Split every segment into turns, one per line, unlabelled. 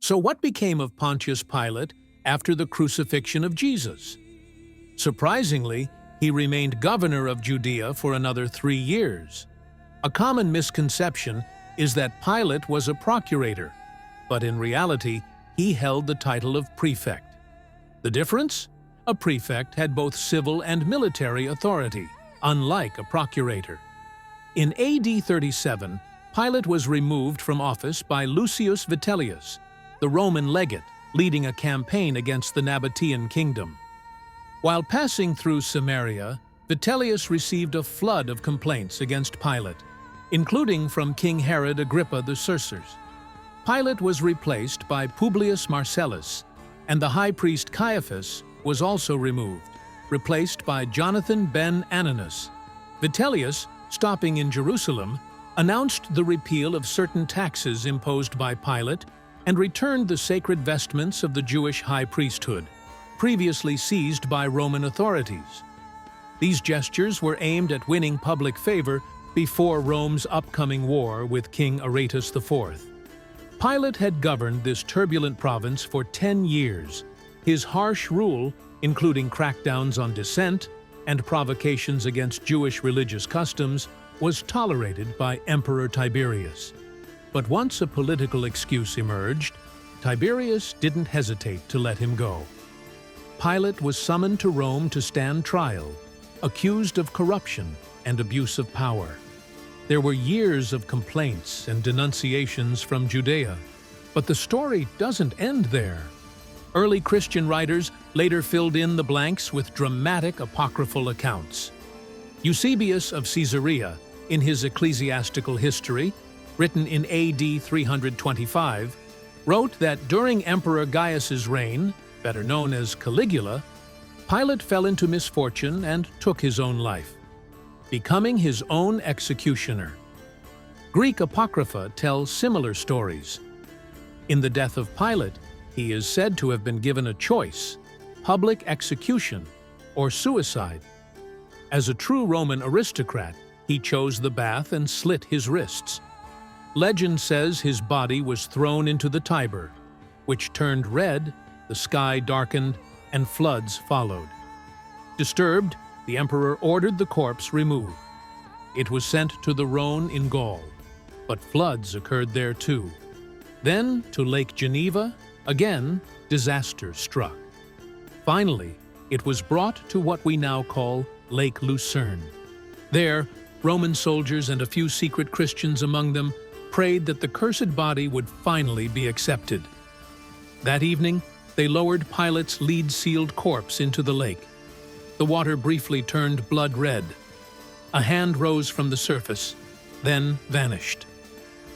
So what became of Pontius Pilate after the crucifixion of Jesus? Surprisingly, he remained governor of Judea for another 3 years. A common misconception is that Pilate was a procurator, but in reality, he held the title of prefect. The difference? A prefect had both civil and military authority, unlike a procurator. In AD 37, Pilate was removed from office by Lucius Vitellius, the Roman legate leading a campaign against the Nabatean kingdom. While passing through Samaria, Vitellius received a flood of complaints against Pilate, including from King Herod Agrippa I. Pilate was replaced by Publius Marcellus, and the high priest Caiaphas was also removed, replaced by Jonathan ben Ananus. Vitellius, stopping in Jerusalem, announced the repeal of certain taxes imposed by Pilate and returned the sacred vestments of the Jewish high priesthood, previously seized by Roman authorities. These gestures were aimed at winning public favor before Rome's upcoming war with King Aretas IV. Pilate had governed this turbulent province for 10 years. His harsh rule, including crackdowns on dissent and provocations against Jewish religious customs, was tolerated by Emperor Tiberius. But once a political excuse emerged, Tiberius didn't hesitate to let him go. Pilate was summoned to Rome to stand trial, accused of corruption and abuse of power. There were years of complaints and denunciations from Judea, but the story doesn't end there. Early Christian writers later filled in the blanks with dramatic apocryphal accounts. Eusebius of Caesarea, in his ecclesiastical history, written in AD 325, wrote that during Emperor Gaius's reign, better known as Caligula, Pilate fell into misfortune and took his own life, becoming his own executioner. Greek Apocrypha tell similar stories. In the death of Pilate, he is said to have been given a choice: public execution or suicide. As a true Roman aristocrat, he chose the bath and slit his wrists. Legend says his body was thrown into the Tiber, which turned red, the sky darkened, and floods followed. Disturbed, the emperor ordered the corpse removed. It was sent to the Rhone in Gaul, but floods occurred there too. Then to Lake Geneva, again, disaster struck. Finally, it was brought to what we now call Lake Lucerne. There, Roman soldiers and a few secret Christians among them prayed that the cursed body would finally be accepted. That evening, they lowered Pilate's lead-sealed corpse into the lake. The water briefly turned blood red. A hand rose from the surface, then vanished.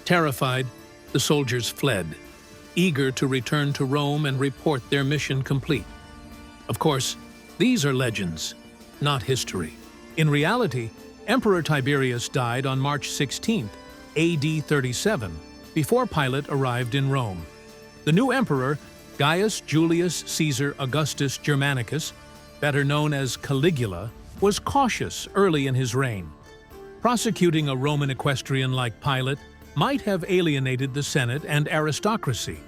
Terrified, the soldiers fled, eager to return to Rome and report their mission complete. Of course, these are legends, not history. In reality, Emperor Tiberius died on March 16, AD 37, before Pilate arrived in Rome. The new emperor, Gaius Julius Caesar Augustus Germanicus, better known as Caligula, was cautious early in his reign. Prosecuting a Roman equestrian like Pilate might have alienated the Senate and aristocracy,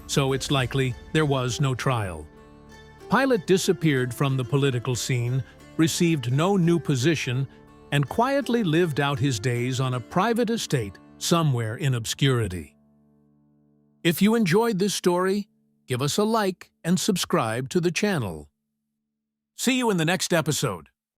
so it's likely there was no trial. Pilate disappeared from the political scene, received no new position, and quietly lived out his days on a private estate somewhere in obscurity. If you enjoyed this story, give us a like and subscribe to the channel. See you in the next episode.